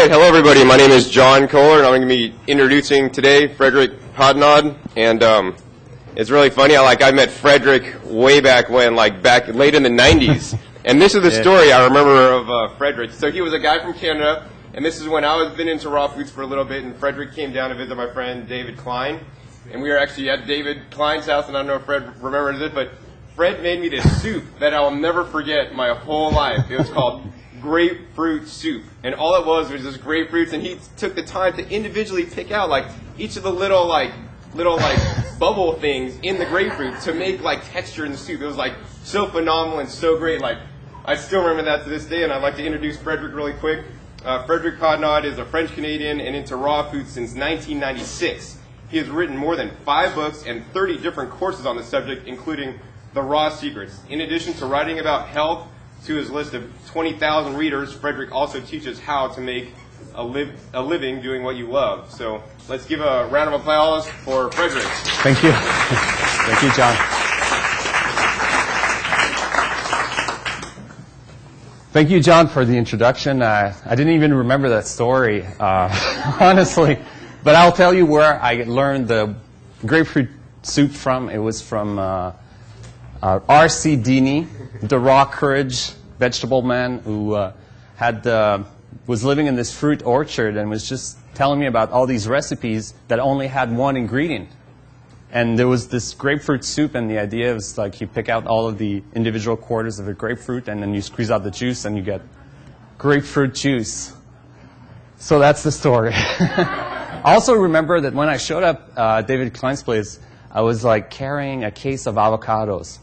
right, hello everybody. My name is John Kohler, and I'm going to be introducing today Frederic Patenaude. And it's really funny. I met Frederic way back when, back late in the 90s. And this is the story I remember of Frederic. So he was a guy from Canada, and this is when I was been into raw foods for a little bit, and Frederic came down to visit my friend David Klein. And we were actually at David Klein's house, and I don't know if Fred remembers it, but Fred made me this soup that I'll never forget my whole life. It was called grapefruit soup, and all it was just grapefruits, and he took the time to individually pick out each of the little bubble things in the grapefruit to make texture in the soup. It was so phenomenal and so great. I still remember that to this day, and I'd like to introduce Frederic really quick. Frederic Patenaude is a French Canadian and into raw food since 1996. He has written more than 5 books and 30 different courses on the subject, including The Raw Secrets. In addition to writing about health to his list of 20,000 readers, Frederic also teaches how to make a living doing what you love. So let's give a round of applause for Frederic. Thank you. Thank you, John. Thank you, John, for the introduction. I didn't even remember that story, honestly. But I'll tell you where I learned the grapefruit soup from. It was from R.C. Deeney, the raw courage vegetable man who was living in this fruit orchard and was just telling me about all these recipes that only had one ingredient. And there was this grapefruit soup, and the idea was you pick out all of the individual quarters of a grapefruit, and then you squeeze out the juice, and you get grapefruit juice. So that's the story. Also remember that when I showed up at David Klein's place, I was carrying a case of avocados.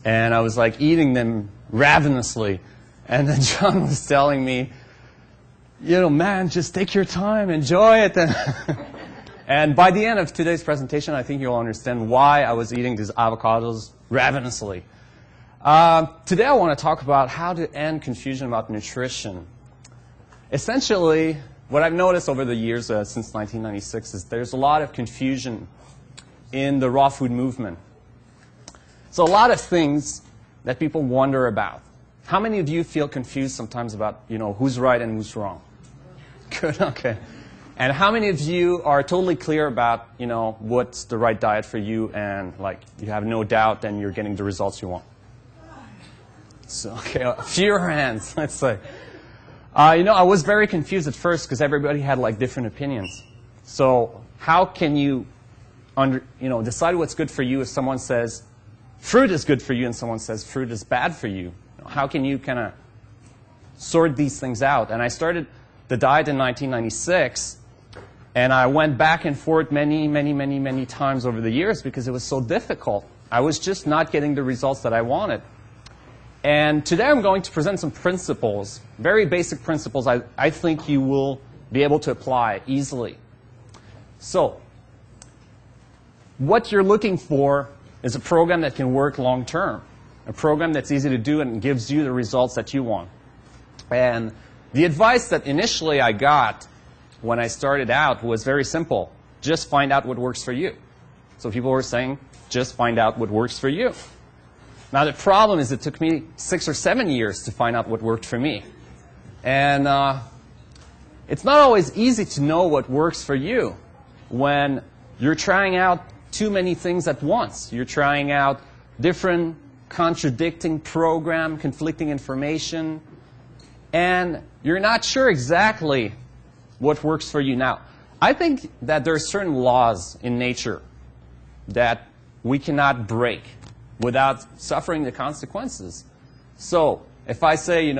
And I was eating them ravenously. And then John was telling me, man, just take your time, enjoy it. And by the end of today's presentation, I think you'll understand why I was eating these avocados ravenously. Today I want to talk about how to end confusion about nutrition. Essentially, what I've noticed over the years since 1996 is there's a lot of confusion in the raw food movement. So a lot of things that people wonder about. How many of you feel confused sometimes about, who's right and who's wrong? Good, okay. And how many of you are totally clear about, what's the right diet for you, and you have no doubt and you're getting the results you want? So, okay, a few hands, let's say. I was very confused at first because everybody had different opinions. So how can you decide what's good for you if someone says fruit is good for you and someone says fruit is bad for you? How can you kind of sort these things out? And I started the diet in 1996, and I went back and forth many times over the years because it was so difficult. I was just not getting the results that I wanted. And today I'm going to present some principles, very basic principles I think you will be able to apply easily. So what you're looking for is a program that can work long term, a program that's easy to do and gives you the results that you want. And the advice that initially I got when I started out was very simple. Just find out what works for you. So people were saying, just find out what works for you. Now the problem is it took me 6 or 7 years to find out what worked for me. And it's not always easy to know what works for you when you're trying out too many things at once. You're trying out different contradicting program, conflicting information, and you're not sure exactly what works for you. Now, I think that there are certain laws in nature that we cannot break without suffering the consequences. So if I say,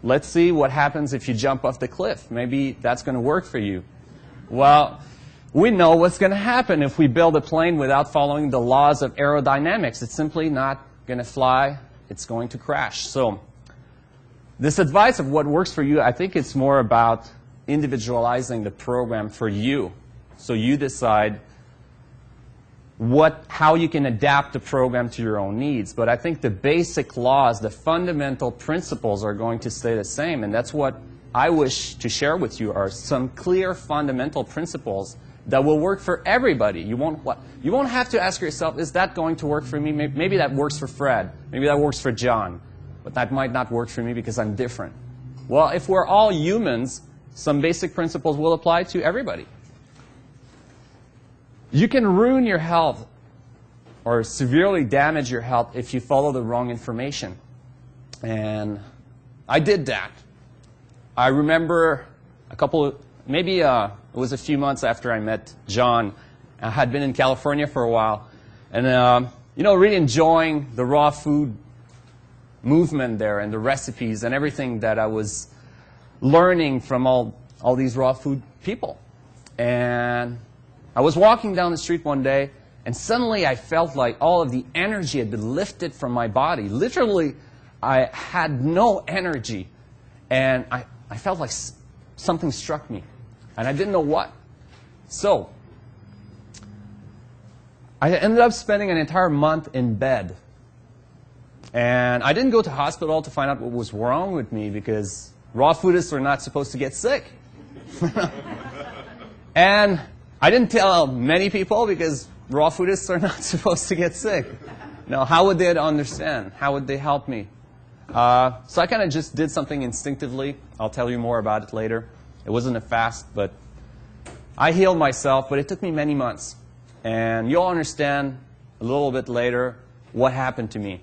let's see what happens if you jump off the cliff. Maybe that's going to work for you. Well, we know what's going to happen if we build a plane without following the laws of aerodynamics. It's simply not going to fly. It's going to crash. So this advice of what works for you, I think it's more about individualizing the program for you. So you decide how you can adapt the program to your own needs. But I think the basic laws, the fundamental principles are going to stay the same. And that's what I wish to share with you, are some clear fundamental principles that will work for everybody. You won't have to ask yourself, is that going to work for me? Maybe that works for Fred. Maybe that works for John. But that might not work for me because I'm different. Well, if we're all humans, some basic principles will apply to everybody. You can ruin your health or severely damage your health if you follow the wrong information. And I did that. I remember maybe it was a few months after I met John. I had been in California for a while. And, really enjoying the raw food movement there and the recipes and everything that I was learning from all these raw food people. And I was walking down the street one day, and suddenly I felt like all of the energy had been lifted from my body. Literally, I had no energy. And I felt like something struck me, and I didn't know what. So I ended up spending an entire month in bed. And I didn't go to hospital to find out what was wrong with me, because raw foodists are not supposed to get sick. And I didn't tell many people, because raw foodists are not supposed to get sick. Now, how would they understand? How would they help me? So I kind of just did something instinctively. I'll tell you more about it later. It wasn't a fast, but I healed myself, but it took me many months. And you'll understand a little bit later what happened to me.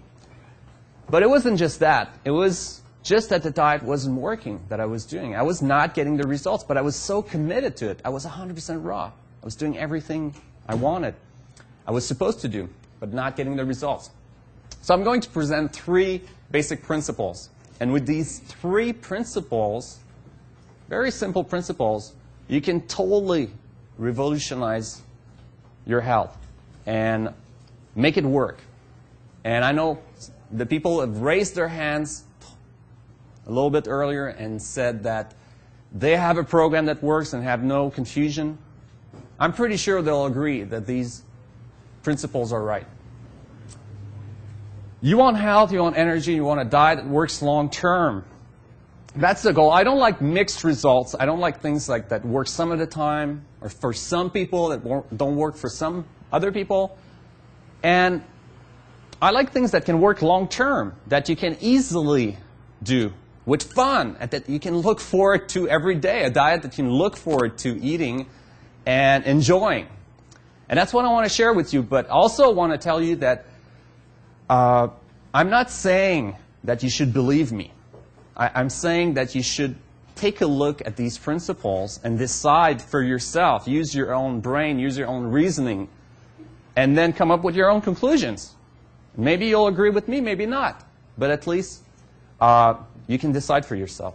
But it wasn't just that. It was just that the diet wasn't working that I was doing. I was not getting the results, but I was so committed to it. I was 100% raw. I was doing everything I wanted. I was supposed to do, but not getting the results. So I'm going to present 3 basic principles. And with these 3 principles, very simple principles, you can totally revolutionize your health and make it work. And I know the people have raised their hands a little bit earlier and said that they have a program that works and have no confusion. I'm pretty sure they'll agree that these principles are right. You want health, you want energy, you want a diet that works long term. That's the goal. I don't like mixed results. I don't like things like that work some of the time, or for some people that don't work for some other people. And I like things that can work long term, that you can easily do with fun, and that you can look forward to every day, a diet that you can look forward to eating and enjoying. And that's what I want to share with you, but also want to tell you that I'm not saying that you should believe me. I'm saying that you should take a look at these principles and decide for yourself. Use your own brain, use your own reasoning, and then come up with your own conclusions. Maybe you'll agree with me, maybe not. But at least you can decide for yourself.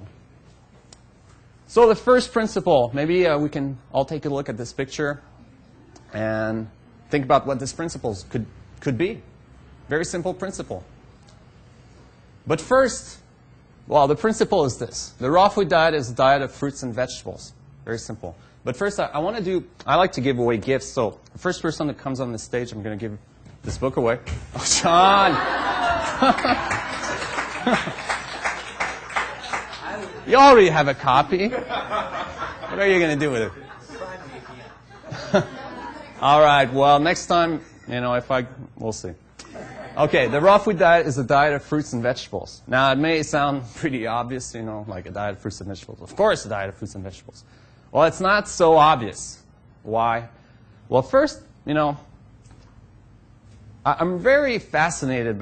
So the first principle, maybe we can all take a look at this picture and think about what this principle could be. Very simple principle. But first, well, the principle is this. The raw food diet is a diet of fruits and vegetables. Very simple. But first, I like to give away gifts. So the first person that comes on the stage, I'm going to give this book away. Oh, John! You already have a copy. What are you going to do with it? All right. Well, next time, we'll see. Okay, the raw food diet is a diet of fruits and vegetables. Now, it may sound pretty obvious, like a diet of fruits and vegetables. Of course, a diet of fruits and vegetables. Well, it's not so obvious. Why? Well, first, I'm very fascinated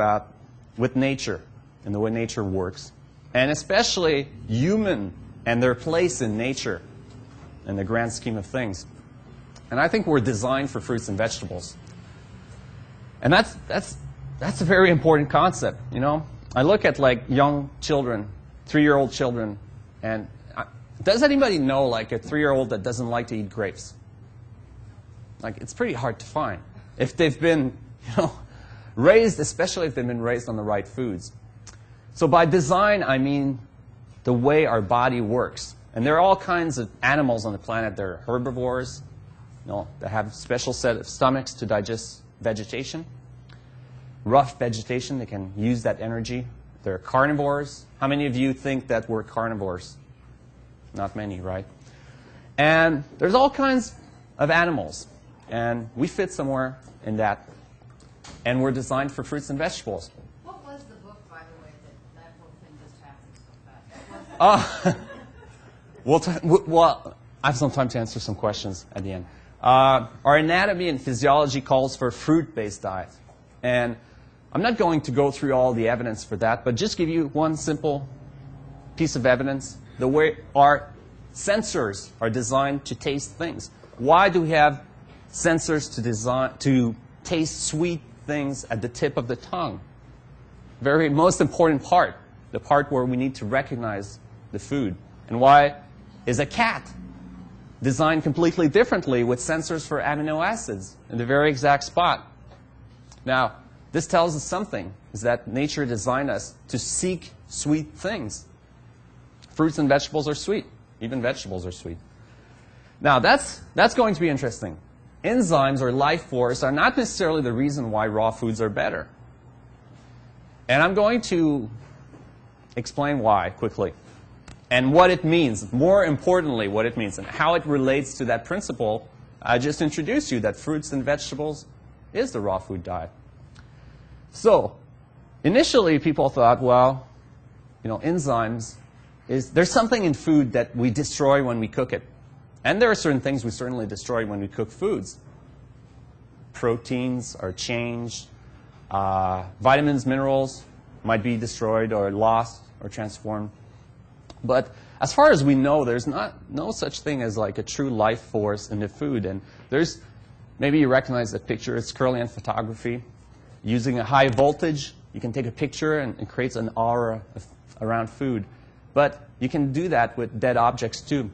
with nature and the way nature works, and especially human and their place in nature in the grand scheme of things. And I think we're designed for fruits and vegetables. And that's a very important concept, I look at young children, 3-year-old children, and does anybody know a 3-year-old that doesn't like to eat grapes? It's pretty hard to find. If they've been, raised, especially if they've been raised on the right foods. So by design, I mean the way our body works. And there are all kinds of animals on the planet. There are herbivores, that have a special set of stomachs to digest vegetation. Rough vegetation, they can use that energy. There are carnivores. How many of you think that we're carnivores? Not many, right? And there's all kinds of animals. And we fit somewhere in that. And we're designed for fruits and vegetables. What was the book, by the way, that book thing just happened so fast? Well, I have some time to answer some questions at the end. Our anatomy and physiology calls for a fruit-based diet. And I'm not going to go through all the evidence for that, but just give you one simple piece of evidence. The way our sensors are designed to taste things. Why do we have sensors to taste sweet things at the tip of the tongue? Most important part, the part where we need to recognize the food. And why is a cat designed completely differently with sensors for amino acids in the very exact spot? Now, this tells us something, is that nature designed us to seek sweet things. Fruits and vegetables are sweet. Even vegetables are sweet. Now, that's going to be interesting. Enzymes or life force are not necessarily the reason why raw foods are better. And I'm going to explain why quickly. And what it means, more importantly, what it means, and how it relates to that principle I just introduced you, that fruits and vegetables is the raw food diet. So, initially people thought, well, enzymes, there's something in food that we destroy when we cook it. And there are certain things we certainly destroy when we cook foods. Proteins are changed. Vitamins, minerals might be destroyed or lost or transformed. But as far as we know, there's no such thing as like a true life force in the food. And maybe you recognize that picture. It's Kirlian photography. Using a high voltage, you can take a picture and it creates an aura around food. But you can do that with dead objects too.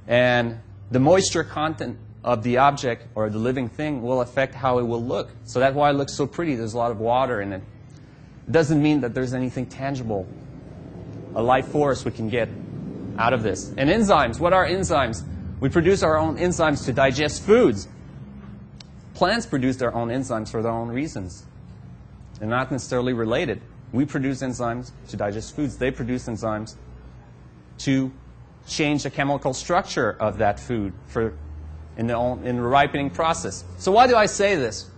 And the moisture content of the object or the living thing will affect how it will look. So that's why it looks so pretty. There's a lot of water in it. It doesn't mean that there's anything tangible, a life force we can get out of this. And enzymes, what are enzymes? We produce our own enzymes to digest foods. Plants produce their own enzymes for their own reasons. They're not necessarily related. We produce enzymes to digest foods. They produce enzymes to change the chemical structure of that food in the ripening process. So why do I say this?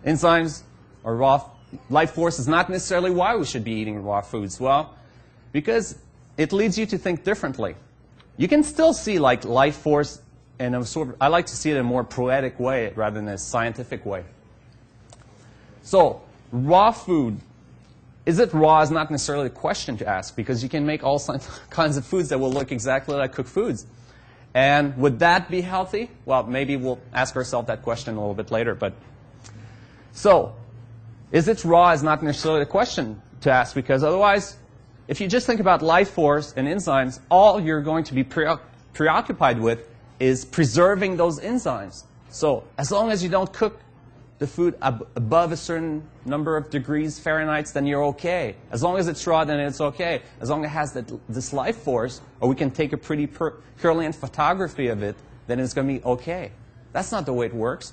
Enzymes or raw life force is not necessarily why we should be eating raw foods. Well, because it leads you to think differently. You can still see like life force in I like to see it in a more poetic way rather than a scientific way. So raw food, is it raw is not necessarily a question to ask, because you can make all kinds of foods that will look exactly like cooked foods. And would that be healthy? Well, maybe we'll ask ourselves that question a little bit later. So, is it raw is not necessarily a question to ask, because otherwise, if you just think about life force and enzymes, all you're going to be preoccupied with is preserving those enzymes. So, as long as you don't cook the food above a certain number of degrees Fahrenheit, then you're okay. As long as it's raw, then it's okay. As long as it has this life force, or we can take a pretty Kirlian photography of it, then it's going to be okay. That's not the way it works.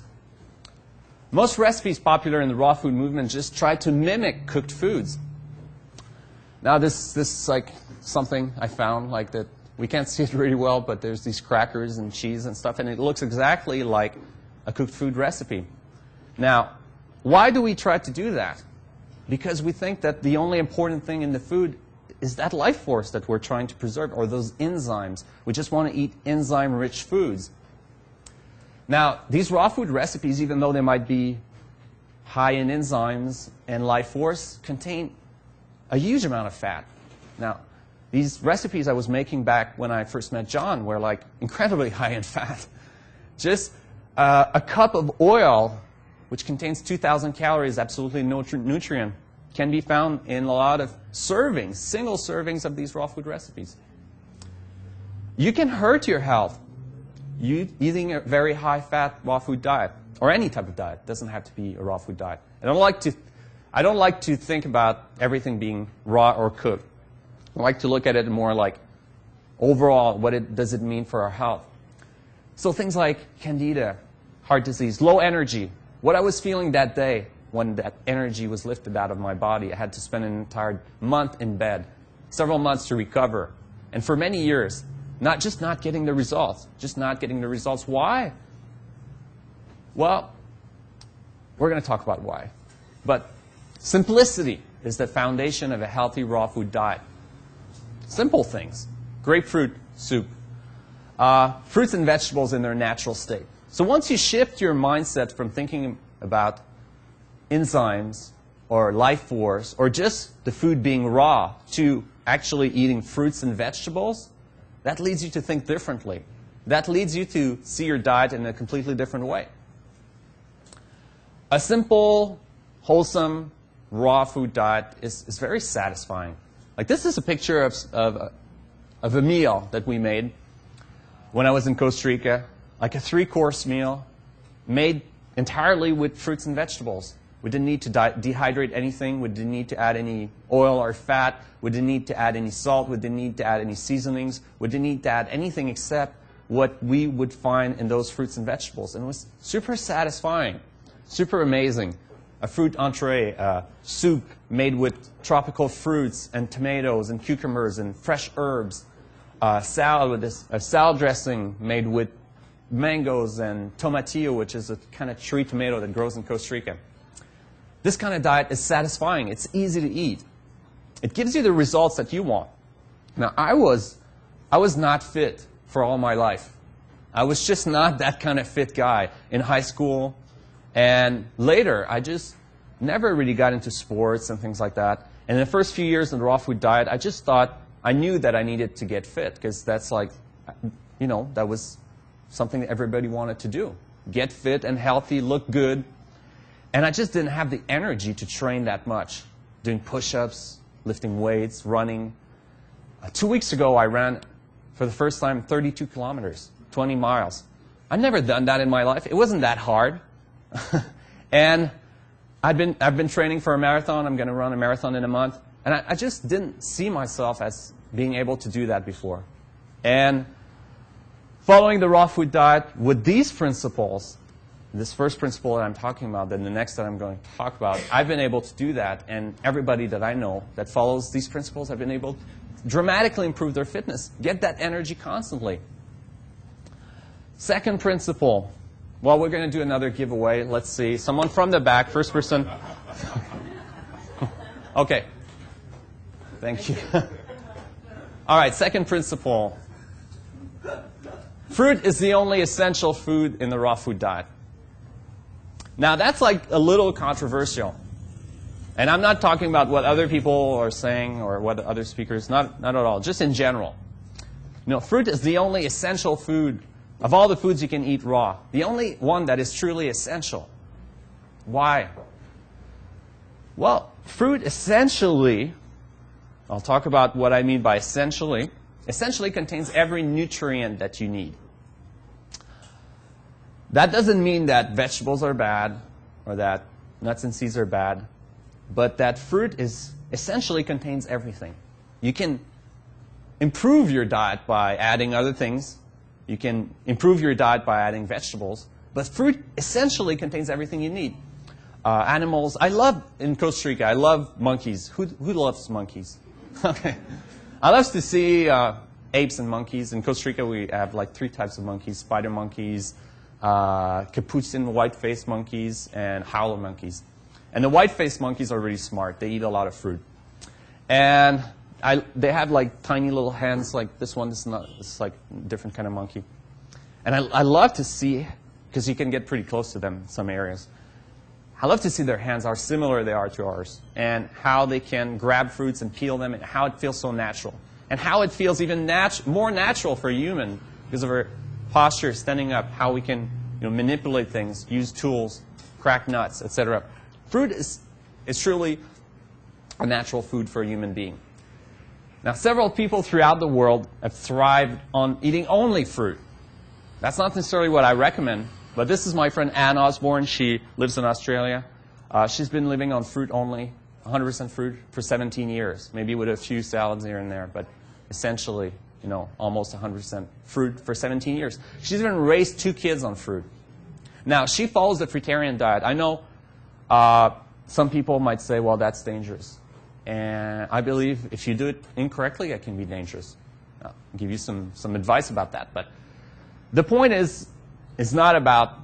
Most recipes popular in the raw food movement just try to mimic cooked foods. Now this is like something I found like that. We can't see it really well, but there's these crackers and cheese and stuff, and it looks exactly like a cooked food recipe. Now, why do we try to do that? Because we think that the only important thing in the food is that life force that we're trying to preserve, or those enzymes. We just want to eat enzyme-rich foods. Now, these raw food recipes, even though they might be high in enzymes and life force, contain a huge amount of fat. Now, these recipes I was making back when I first met John were like incredibly high in fat. Just a cup of oil, which contains 2,000 calories, absolutely no nutrient, can be found in a lot of servings, single servings of these raw food recipes. You can hurt your health eating a very high-fat raw food diet, or any type of diet. It doesn't have to be a raw food diet. I don't like to think about everything being raw or cooked. I like to look at it more like overall, does it mean for our health? So things like candida, heart disease, low energy. What I was feeling that day when that energy was lifted out of my body, I had to spend an entire month in bed, several months to recover. And for many years, not getting the results. Just not getting the results. Why? Well, we're going to talk about why. But simplicity is the foundation of a healthy raw food diet. Simple things. grapefruit soup. Fruits and vegetables in their natural state. So once you shift your mindset from thinking about enzymes or life force or just the food being raw to actually eating fruits and vegetables, that leads you to think differently. That leads you to see your diet in a completely different way. A simple, wholesome, raw food diet is very satisfying. Like this is a picture of a meal that we made when I was in Costa Rica, like a 3-course meal made entirely with fruits and vegetables. We didn't need to dehydrate anything. We didn't need to add any oil or fat. We didn't need to add any salt. We didn't need to add any seasonings. We didn't need to add anything except what we would find in those fruits and vegetables. And it was super satisfying, super amazing. A fruit entree, soup made with tropical fruits and tomatoes and cucumbers and fresh herbs. Salad with a salad dressing made with mangoes and tomatillo, which is a kind of cherry tomato that grows in Costa Rica. This kind of diet is satisfying. It's easy to eat. It gives you the results that you want. Now, I was not fit for all my life. I was just not that kind of fit guy in high school. And later, I just never really got into sports and things like that. And in the first few years in the raw food diet, I just thought, I knew that I needed to get fit because that's like, you know, that was something that everybody wanted to do. Get fit and healthy, look good. And I just didn't have the energy to train that much. Doing push-ups, lifting weights, running. 2 weeks ago, I ran for the first time 32 kilometers, 20 miles. I've never done that in my life. It wasn't that hard. And I've been training for a marathon. I'm going to run a marathon in a month. And I just didn't see myself as being able to do that before. And following the raw food diet with these principles, this first principle that I'm talking about, then the next that I'm going to talk about, I've been able to do that. And everybody that I know that follows these principles have been able to dramatically improve their fitness, get that energy constantly. Second principle. Well, we're going to do another giveaway. Let's see. Someone from the back, first person. Okay. Thank you. All right, second principle. Fruit is the only essential food in the raw food diet. Now, that's like a little controversial. And I'm not talking about what other people are saying or what other speakers, not at all, just in general. You know, fruit is the only essential food of all the foods you can eat raw. The only one that is truly essential. Why? Well, fruit essentially, I'll talk about what I mean by essentially contains every nutrient that you need. That doesn't mean that vegetables are bad or that nuts and seeds are bad, but that fruit essentially contains everything. You can improve your diet by adding other things. You can improve your diet by adding vegetables, but fruit essentially contains everything you need. Animals, in Costa Rica, I love monkeys. Who loves monkeys? Okay. I love to see apes and monkeys. In Costa Rica, we have like 3 types of monkeys: spider monkeys, capuchin white-faced monkeys, and howler monkeys. And the white-faced monkeys are really smart. They eat a lot of fruit. And they have like tiny little hands like this one. It's like a different kind of monkey. And I love to see, because you can get pretty close to them in some areas, I love to see their hands, how similar they are to ours, and how they can grab fruits and peel them, and how it feels so natural. And how it feels even more natural for a human because of our posture, standing up, how we can manipulate things, use tools, crack nuts, etc. Fruit is truly a natural food for a human being. Now, several people throughout the world have thrived on eating only fruit. That's not necessarily what I recommend, but this is my friend Ann Osborne. She lives in Australia. She's been living on fruit only, 100% fruit, for 17 years, maybe with a few salads here and there, but essentially, almost 100% fruit for 17 years. She's even raised 2 kids on fruit. Now, she follows the fruitarian diet. I know some people might say, well, that's dangerous. And I believe if you do it incorrectly, it can be dangerous. I'll give you some advice about that. But the point is, it's not about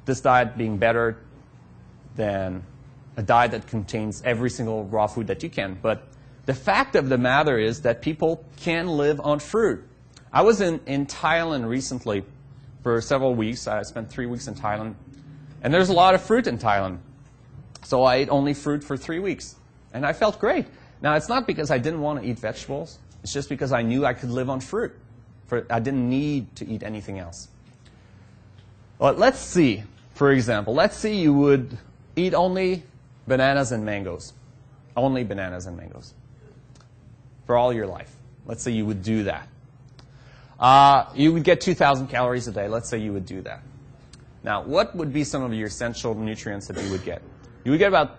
this diet being better than a diet that contains every single raw food that you can. But the fact of the matter is that people can live on fruit. I was in Thailand recently for several weeks. I spent 3 weeks in Thailand. And there's a lot of fruit in Thailand. So I ate only fruit for 3 weeks. And I felt great. Now, it's not because I didn't want to eat vegetables. It's just because I knew I could live on fruit. I didn't need to eat anything else. Well, let's see, for example, let's say you would eat only bananas and mangoes. Only bananas and mangoes. For all your life. Let's say you would do that. You would get 2,000 calories a day. Let's say you would do that. Now, what would be some of your essential nutrients that you would get? You would get about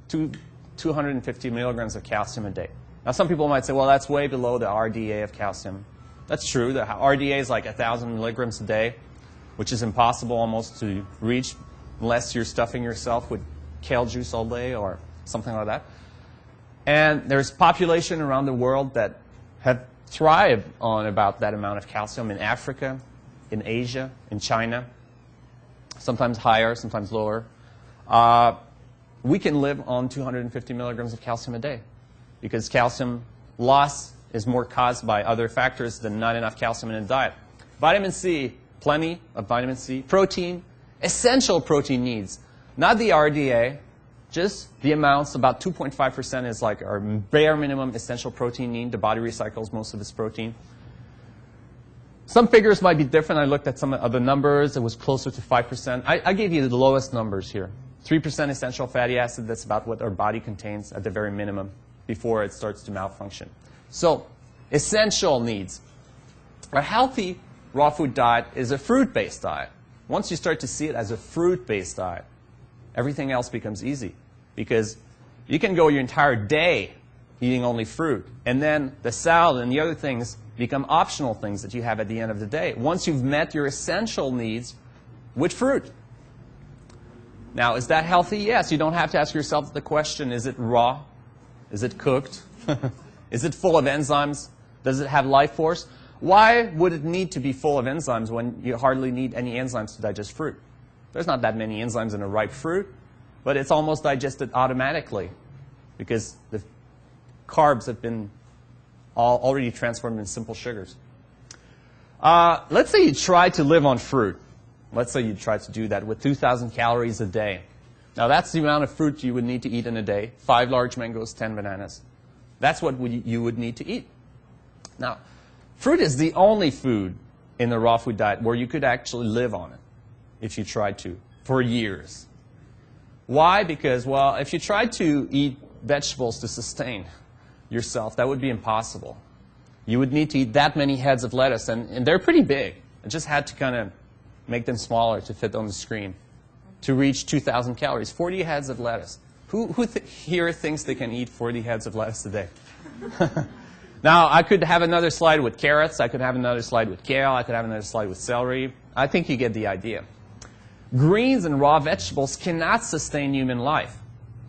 250 milligrams of calcium a day. Now, some people might say, well, that's way below the RDA of calcium. That's true. The RDA is like 1,000 milligrams a day, which is impossible almost to reach unless you're stuffing yourself with kale juice all day or something like that. And there's population around the world that have thrived on about that amount of calcium in Africa, in Asia, in China, sometimes higher, sometimes lower. We can live on 250 milligrams of calcium a day because calcium loss is more caused by other factors than not enough calcium in a diet. Vitamin C, plenty of vitamin C. Protein, essential protein needs. Not the RDA, just the amounts. About 2.5% is like our bare minimum essential protein need. The body recycles most of its protein. Some figures might be different. I looked at some other numbers. It was closer to 5%. I gave you the lowest numbers here. 3% essential fatty acid, that's about what our body contains at the very minimum before it starts to malfunction. So, essential needs. A healthy raw food diet is a fruit-based diet. Once you start to see it as a fruit-based diet, everything else becomes easy. Because you can go your entire day eating only fruit, and then the salad and the other things become optional things that you have at the end of the day. Once you've met your essential needs with fruit. Now, is that healthy? Yes. You don't have to ask yourself the question, is it raw? Is it cooked? Is it full of enzymes? Does it have life force? Why would it need to be full of enzymes when you hardly need any enzymes to digest fruit? There's not that many enzymes in a ripe fruit, but it's almost digested automatically because the carbs have been already transformed in simple sugars. Let's say you try to live on fruit. Let's say you try to do that with 2,000 calories a day. Now, that's the amount of fruit you would need to eat in a day. 5 large mangoes, 10 bananas. That's what you would need to eat. Now, fruit is the only food in the raw food diet where you could actually live on it if you tried to for years. Why? Because, well, if you tried to eat vegetables to sustain yourself, that would be impossible. You would need to eat that many heads of lettuce, and they're pretty big. I just had to kind of make them smaller to fit on the screen to reach 2,000 calories. 40 heads of lettuce. Who here thinks they can eat 40 heads of lettuce a day? Now, I could have another slide with carrots. I could have another slide with kale. I could have another slide with celery. I think you get the idea. Greens and raw vegetables cannot sustain human life.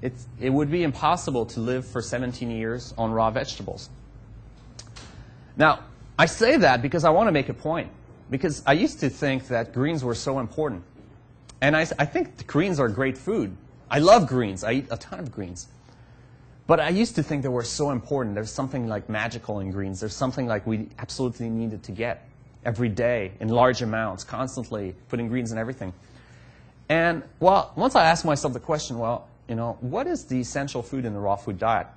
It would be impossible to live for 17 years on raw vegetables. Now, I say that because I want to make a point. Because I used to think that greens were so important. And I think greens are great food. I love greens. I eat a ton of greens. But I used to think they were so important. There's something like magical in greens. There's something like we absolutely needed to get every day in large amounts, constantly putting greens in everything. And, well, once I asked myself the question, well, you know, what is the essential food in the raw food diet?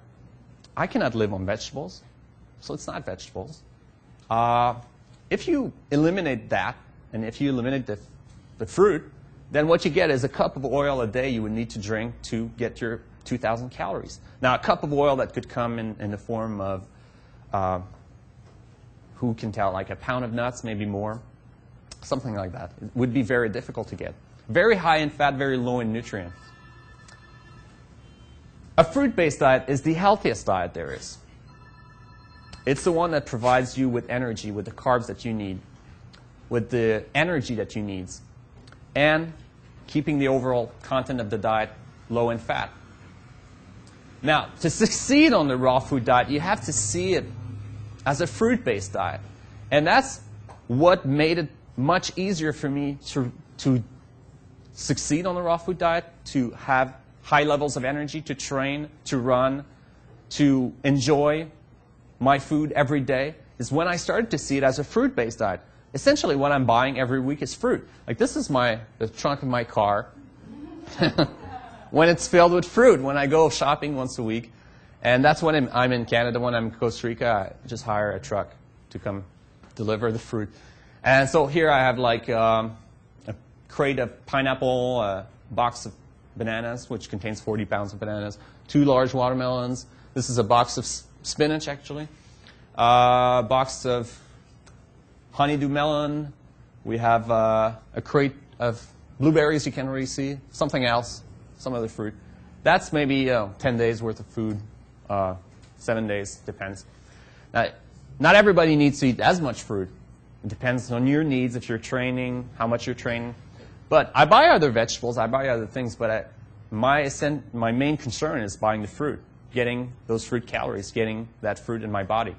I cannot live on vegetables, so it's not vegetables. If you eliminate that, and if you eliminate the fruit, then what you get is a cup of oil a day you would need to drink to get your 2,000 calories. Now, a cup of oil that could come in the form of, who can tell, like a pound of nuts, maybe more, something like that. It would be very difficult to get. Very high in fat, very low in nutrients. A fruit-based diet is the healthiest diet there is. It's the one that provides you with energy, with the carbs that you need, with the energy that you need, and keeping the overall content of the diet low in fat. Now, to succeed on the raw food diet, you have to see it as a fruit-based diet. And that's what made it much easier for me to succeed on the raw food diet, to have high levels of energy, to train, to run, to enjoy my food every day is when I started to see it as a fruit-based diet. Essentially, what I'm buying every week is fruit. Like this is the trunk of my car when it's filled with fruit, when I go shopping once a week. And that's when I'm in Canada. When I'm in Costa Rica, I just hire a truck to come deliver the fruit. And so here I have like a crate of pineapple, a box of bananas, which contains 40 pounds of bananas, 2 large watermelons. This is a box of spinach, actually. A box of honeydew melon. We have a crate of blueberries you can't really see. Something else, some other fruit. That's maybe 10 days worth of food, 7 days, depends. Now, not everybody needs to eat as much fruit. It depends on your needs, if you're training, how much you're training. But I buy other vegetables, I buy other things, but my main concern is buying the fruit, getting those fruit calories, getting that fruit in my body.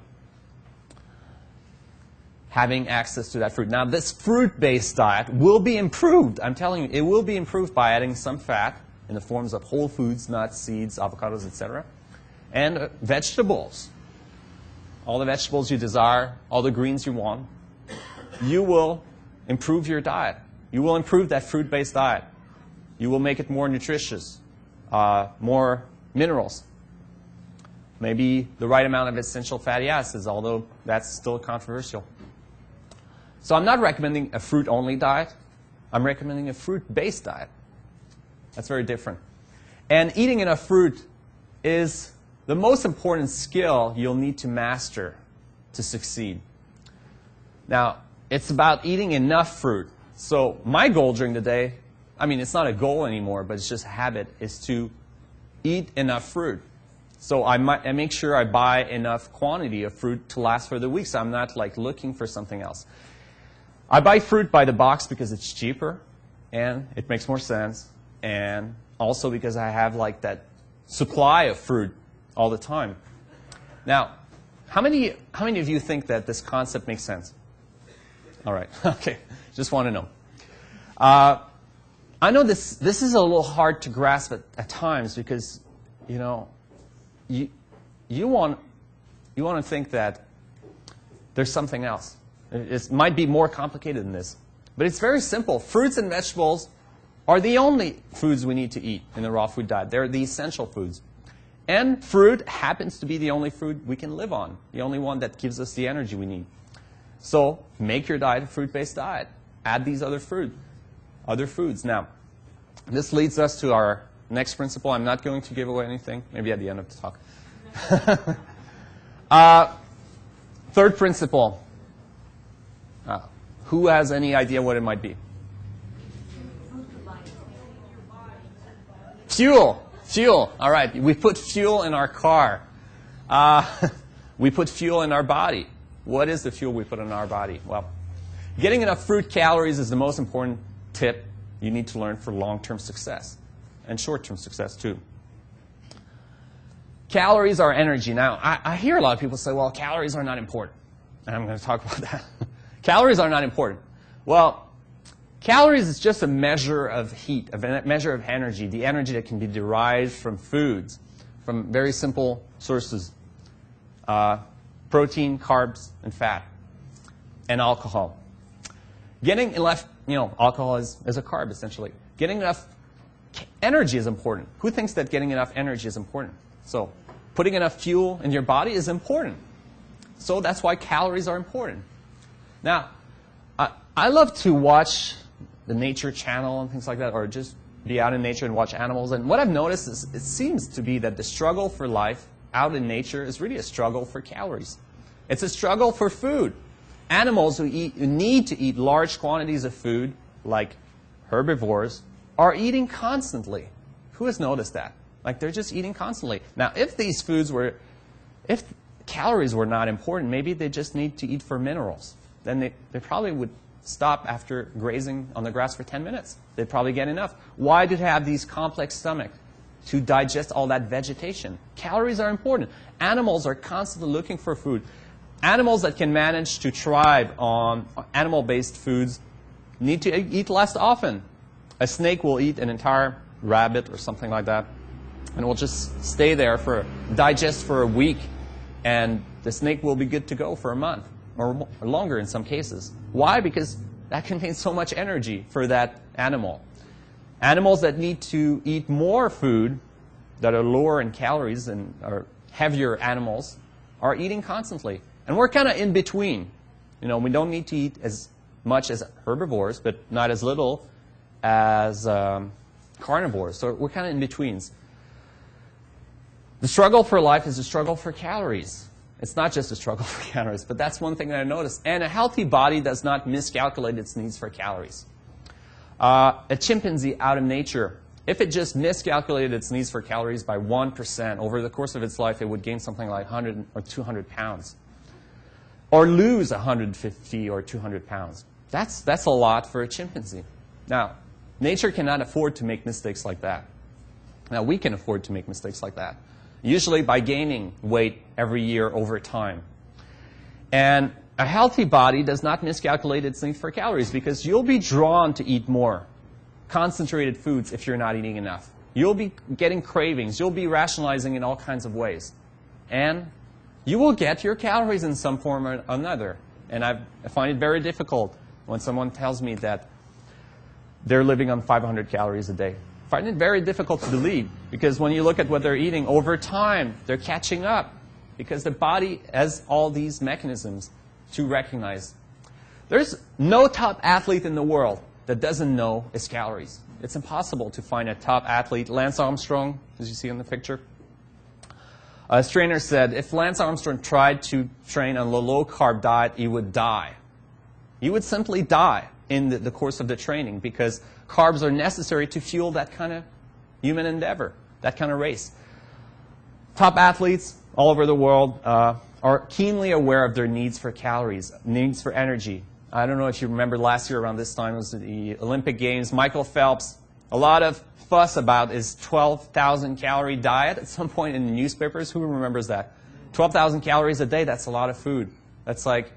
Having access to that fruit. Now, this fruit-based diet will be improved. I'm telling you, it will be improved by adding some fat in the forms of whole foods, nuts, seeds, avocados, etc., and vegetables. All the vegetables you desire, all the greens you want. You will improve your diet. You will improve that fruit-based diet. You will make it more nutritious, more minerals, maybe the right amount of essential fatty acids, although that's still controversial. So I'm not recommending a fruit-only diet. I'm recommending a fruit-based diet. That's very different. And eating enough fruit is the most important skill you'll need to master to succeed. Now, it's about eating enough fruit. So my goal during the day, I mean, it's not a goal anymore, but it's just a habit, is to eat enough fruit. So I make sure I buy enough quantity of fruit to last for the week, so I'm not like looking for something else. I buy fruit by the box because it's cheaper, and it makes more sense, and also because I have like that supply of fruit all the time. Now, how many of you think that this concept makes sense? All right, okay, just want to know. I know this is a little hard to grasp at times because, you know, you want to think that there's something else. It might be more complicated than this. But it's very simple. Fruits and vegetables are the only foods we need to eat in the raw food diet. They're the essential foods. And fruit happens to be the only food we can live on, the only one that gives us the energy we need. So make your diet a fruit-based diet. Add these other foods. Now, this leads us to our next principle. I'm not going to give away anything, maybe at the end of the talk. Third principle. Who has any idea what it might be? Fuel. Fuel. All right. We put fuel in our car. We put fuel in our body. What is the fuel we put in our body? Well, getting enough fruit calories is the most important tip you need to learn for long-term success and short-term success too. Calories are energy. Now, I hear a lot of people say, well, calories are not important. And I'm going to talk about that. Calories are not important. Well, calories is just a measure of heat, a measure of energy, the energy that can be derived from foods, from very simple sources. Protein, carbs, and fat, and alcohol. Getting enough, alcohol is a carb, essentially. Getting enough energy is important. Who thinks that getting enough energy is important? So putting enough fuel in your body is important. So that's why calories are important. Now, I love to watch the Nature Channel and things like that, or just be out in nature and watch animals. And what I've noticed is it seems to be that the struggle for life out in nature is really a struggle for calories. It's a struggle for food. Animals who need to eat large quantities of food, like herbivores, are eating constantly. Who has noticed that? Like, they're just eating constantly. Now, if calories were not important, maybe they just need to eat for minerals. Then they probably would stop after grazing on the grass for 10 minutes. They'd probably get enough. Why do they have these complex stomachs? To digest all that vegetation. Calories are important. Animals are constantly looking for food. Animals that can manage to thrive on animal-based foods need to eat less often. A snake will eat an entire rabbit or something like that and it will just stay there digest for a week, and the snake will be good to go for a month or longer in some cases. Why? Because that contains so much energy for that animal. Animals that need to eat more food, that are lower in calories and are heavier animals, are eating constantly. And we're kind of in between. We don't need to eat as much as herbivores, but not as little as carnivores. So we're kind of in betweens. The struggle for life is a struggle for calories. It's not just a struggle for calories, but that's one thing that I noticed. And a healthy body does not miscalculate its needs for calories. A chimpanzee out of nature, if it just miscalculated its needs for calories by 1%, over the course of its life, it would gain something like 100 or 200 pounds. Or lose 150 or 200 pounds. That's a lot for a chimpanzee. Now, nature cannot afford to make mistakes like that. Now, we can afford to make mistakes like that, usually by gaining weight every year over time. And a healthy body does not miscalculate its need for calories, because you'll be drawn to eat more concentrated foods if you're not eating enough. You'll be getting cravings. You'll be rationalizing in all kinds of ways. And you will get your calories in some form or another. And I find it very difficult when someone tells me that they're living on 500 calories a day. I find it very difficult to believe, because when you look at what they're eating over time, they're catching up, because the body has all these mechanisms to recognize. There's no top athlete in the world that doesn't know his calories. It's impossible to find a top athlete. Lance Armstrong, as you see in the picture, his trainer said if Lance Armstrong tried to train on a low-carb diet, he would die. He would simply die in the course of the training, because carbs are necessary to fuel that kind of human endeavor, that kind of race. Top athletes all over the world are keenly aware of their needs for calories, needs for energy. I don't know if you remember last year around this time, it was the Olympic Games. Michael Phelps, a lot of fuss about his 12,000 calorie diet at some point in the newspapers. Who remembers that? 12,000 calories a day, that's a lot of food. That's like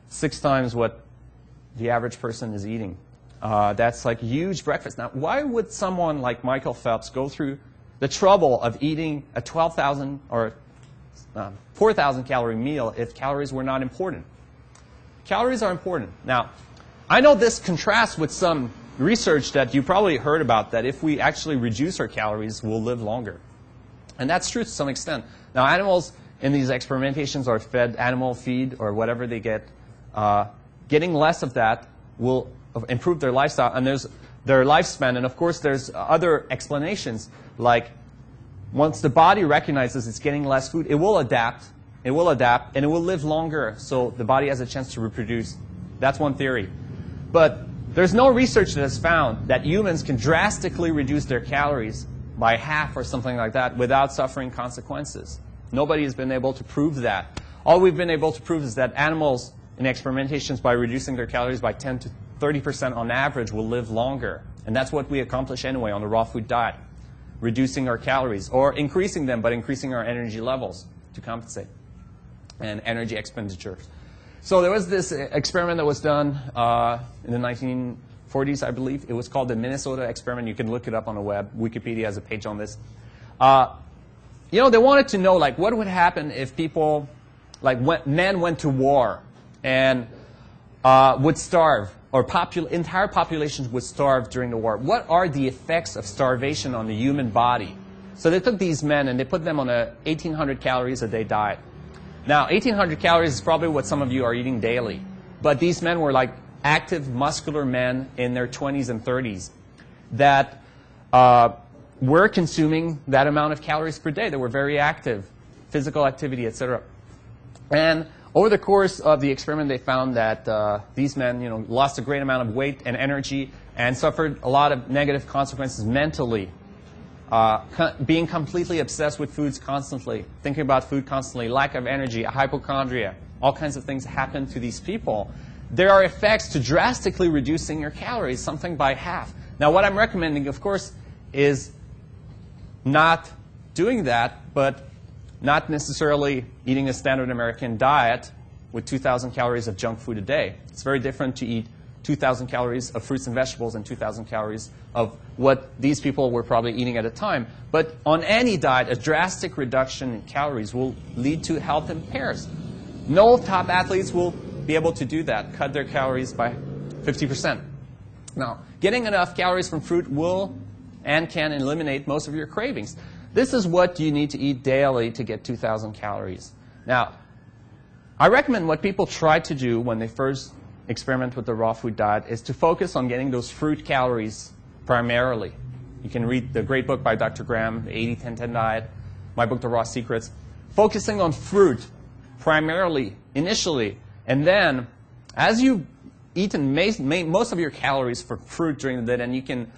6 times what the average person is eating. That's like a huge breakfast. Now, why would someone like Michael Phelps go through the trouble of eating a 12,000 or 4,000 calorie meal if calories were not important? Calories are important. Now, I know this contrasts with some research that you probably heard about, that if we actually reduce our calories, we'll live longer. And that's true to some extent. Now, animals in these experimentations are fed animal feed or whatever they get. Getting less of that will improve their lifestyle and their lifespan. And of course, there's other explanations, like once the body recognizes it's getting less food, it will adapt. It will adapt, and it will live longer, so the body has a chance to reproduce. That's one theory. But there's no research that has found that humans can drastically reduce their calories by half or something like that without suffering consequences. Nobody has been able to prove that. All we've been able to prove is that animals in experimentations, by reducing their calories by 10 to 30% on average, will live longer. And that's what we accomplish anyway on the raw food diet, reducing our calories, or increasing them, but increasing our energy levels to compensate, and energy expenditure. So there was this experiment that was done in the 1940s, I believe. It was called the Minnesota experiment. You can look it up on the web. Wikipedia has a page on this. They wanted to know, like, what would happen if people, like, men went to war and would starve, or entire populations would starve during the war. What are the effects of starvation on the human body? So they took these men and they put them on a 1,800 calories a day diet. Now, 1,800 calories is probably what some of you are eating daily. But these men were like active, muscular men in their 20s and 30s that were consuming that amount of calories per day. They were very active, physical activity, etc. And over the course of the experiment, they found that these men, lost a great amount of weight and energy and suffered a lot of negative consequences mentally. Being completely obsessed with foods constantly, thinking about food constantly, lack of energy, hypochondria, all kinds of things happen to these people. There are effects to drastically reducing your calories, something by half. Now, what I'm recommending, of course, is not doing that, but not necessarily eating a standard American diet with 2,000 calories of junk food a day. It's very different to eat 2,000 calories of fruits and vegetables and 2,000 calories of what these people were probably eating at a time. But on any diet, a drastic reduction in calories will lead to health impairs. No top athletes will be able to do that, cut their calories by 50%. Now, getting enough calories from fruit will and can eliminate most of your cravings. This is what you need to eat daily to get 2,000 calories. Now, I recommend what people try to do when they first experiment with the raw food diet is to focus on getting those fruit calories primarily. You can read the great book by Dr. Graham, the 80-10-10 Diet, my book, The Raw Secrets. Focusing on fruit primarily, initially, and then as you eat most of your calories for fruit during the day, then you can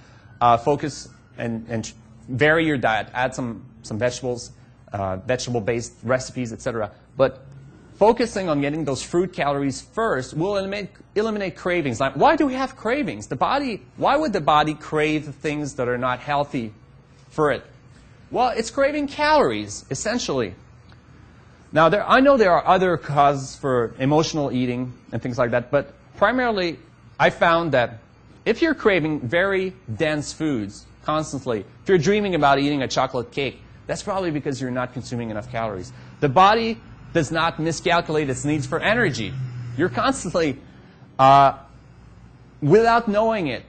focus and vary your diet, add some vegetables, vegetable-based recipes, etc. But focusing on getting those fruit calories first will eliminate cravings. Like, why do we have cravings? Why would the body crave things that are not healthy for it? Well, it's craving calories, essentially. Now, I know there are other causes for emotional eating and things like that, but primarily, I found that if you're craving very dense foods constantly, if you're dreaming about eating a chocolate cake, that's probably because you're not consuming enough calories. The body does not miscalculate its needs for energy. You're constantly, without knowing it,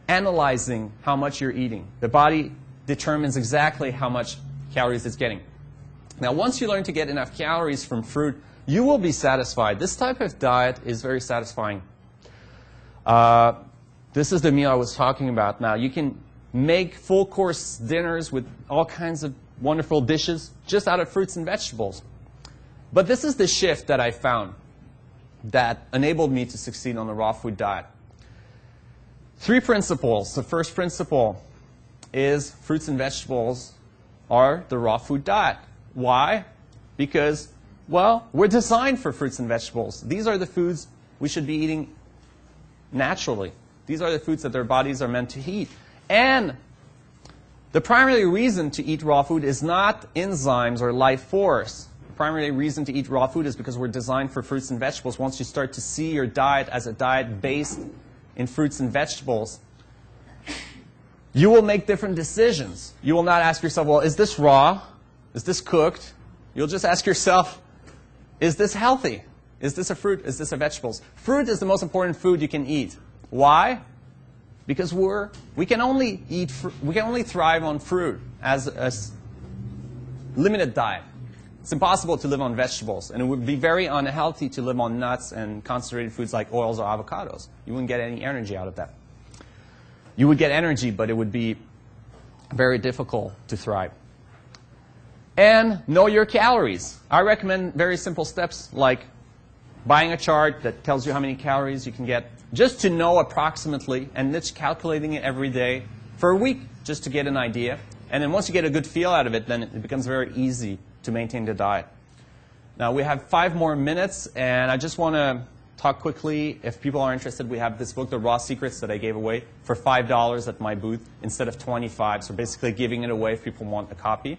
analyzing how much you're eating. The body determines exactly how much calories it's getting. Now, once you learn to get enough calories from fruit, you will be satisfied. This type of diet is very satisfying. This is the meal I was talking about. Now, you can make full-course dinners with all kinds of wonderful dishes just out of fruits and vegetables. But this is the shift that I found that enabled me to succeed on the raw food diet. 3 principles. The first principle is fruits and vegetables are the raw food diet. Why? Because, well, we're designed for fruits and vegetables. These are the foods we should be eating naturally. These are the foods that their bodies are meant to eat. And the primary reason to eat raw food is not enzymes or life force. The primary reason to eat raw food is because we're designed for fruits and vegetables. Once you start to see your diet as a diet based in fruits and vegetables, you will make different decisions. You will not ask yourself, well, is this raw? Is this cooked? You'll just ask yourself, is this healthy? Is this a fruit? Is this a vegetables? Fruit is the most important food you can eat. Why? Because we can only thrive on fruit as a limited diet. It's impossible to live on vegetables, and it would be very unhealthy to live on nuts and concentrated foods like oils or avocados. You wouldn't get any energy out of that. You would get energy, but it would be very difficult to thrive. And know your calories. I recommend very simple steps like buying a chart that tells you how many calories you can get, just to know approximately, and just calculating it every day for a week, just to get an idea. And then once you get a good feel out of it, then it becomes very easy to maintain the diet. Now, we have 5 more minutes, and I just want to talk quickly. If people are interested, we have this book, The Raw Secrets, that I gave away for $5 at my booth instead of $25. So basically giving it away if people want a copy.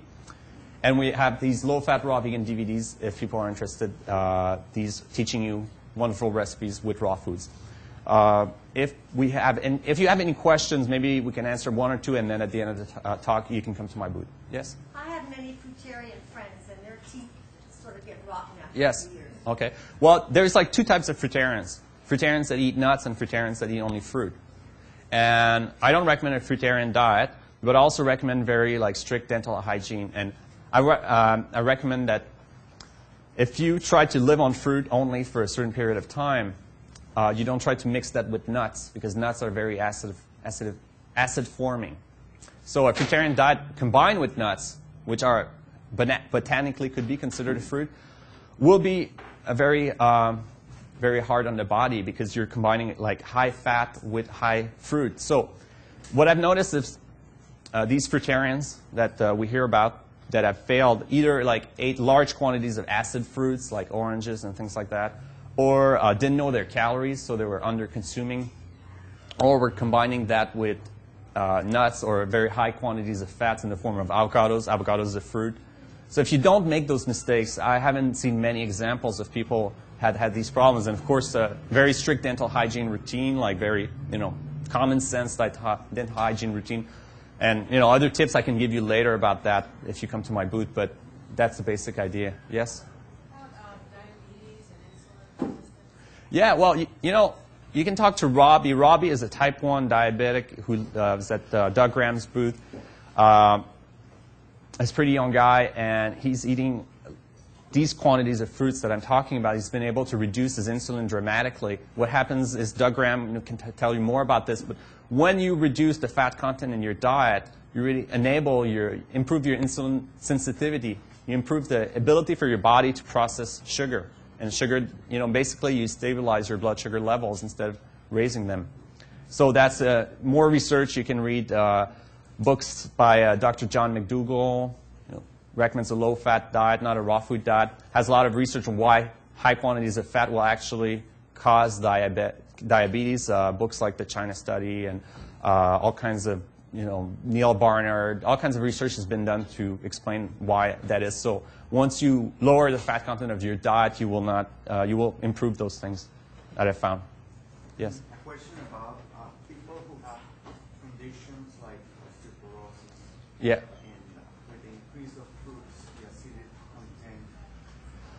And we have these low-fat raw vegan DVDs if people are interested, these teaching you wonderful recipes with raw foods. If you have any questions, maybe we can answer 1 or 2, and then at the end of the talk, you can come to my booth. Yes? I have many fruitarian friends, and their teeth sort of get rotten after Yes. 2 years. Okay. Well, there's like 2 types of fruitarians. Fruitarians that eat nuts and fruitarians that eat only fruit. And I don't recommend a fruitarian diet, but I also recommend very strict dental hygiene. And I recommend that if you try to live on fruit only for a certain period of time, you don't try to mix that with nuts, because nuts are very acid-forming. So a fruitarian diet combined with nuts, which are botanically could be considered a fruit, will be very hard on the body, because you're combining high fat with high fruit. So what I've noticed is these fruitarians that we hear about that have failed either ate large quantities of acid fruits like oranges and things like that, or didn't know their calories, so they were under-consuming, or were combining that with nuts or very high quantities of fats in the form of avocados. Avocados is a fruit. So if you don't make those mistakes, I haven't seen many examples of people had these problems. And of course, very strict dental hygiene routine, like very, common sense dental hygiene routine. And, other tips I can give you later about that if you come to my booth, but that's the basic idea. Yes? About diabetes and insulin resistance? Yeah, well, you can talk to Robbie. Robbie is a type 1 diabetic who is at Doug Graham's booth. He's a pretty young guy, and he's eating these quantities of fruits that I'm talking about. He's been able to reduce his insulin dramatically. What happens is, Doug Graham can tell you more about this, but when you reduce the fat content in your diet, you really improve your insulin sensitivity. You improve the ability for your body to process sugar. And sugar, basically you stabilize your blood sugar levels instead of raising them. So that's more research. You can read books by Dr. John McDougall. Recommends a low-fat diet, not a raw food diet. Has a lot of research on why high quantities of fat will actually cause diabetes. Books like the China Study and all kinds of, Neil Barnard, all kinds of research has been done to explain why that is. So once you lower the fat content of your diet, you will improve those things that I found. Yes? A question about people who have conditions like osteoporosis. Yeah. And with the increase of fruits, the acidic content.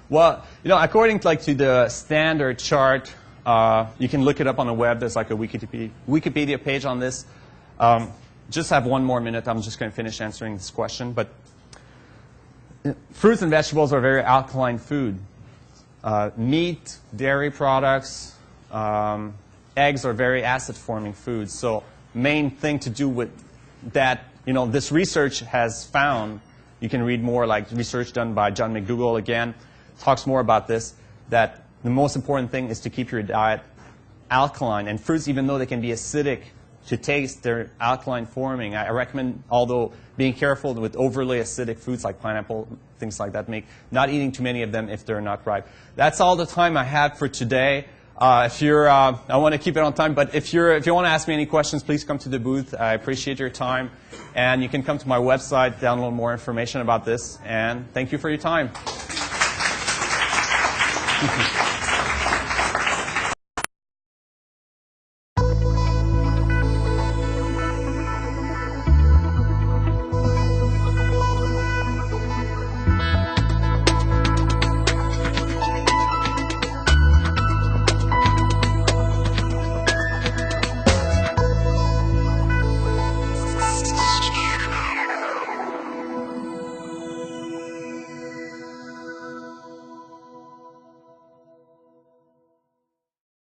Well, according to the standard chart, you can look it up on the web. There's like a Wikipedia page on this. Just have one more minute. I'm just going to finish answering this question. But fruits and vegetables are very alkaline food. Meat, dairy products, eggs are very acid-forming foods. So main thing to do with that, this research has found, you can read more like research done by John McDougall again, talks more about this, that the most important thing is to keep your diet alkaline. And fruits, even though they can be acidic to taste, they're alkaline forming. I recommend, although being careful with overly acidic foods like pineapple, things like that, not eating too many of them if they're not ripe. That's all the time I have for today. I want to keep it on time, but if you want to ask me any questions, please come to the booth. I appreciate your time. And you can come to my website, download more information about this. And thank you for your time.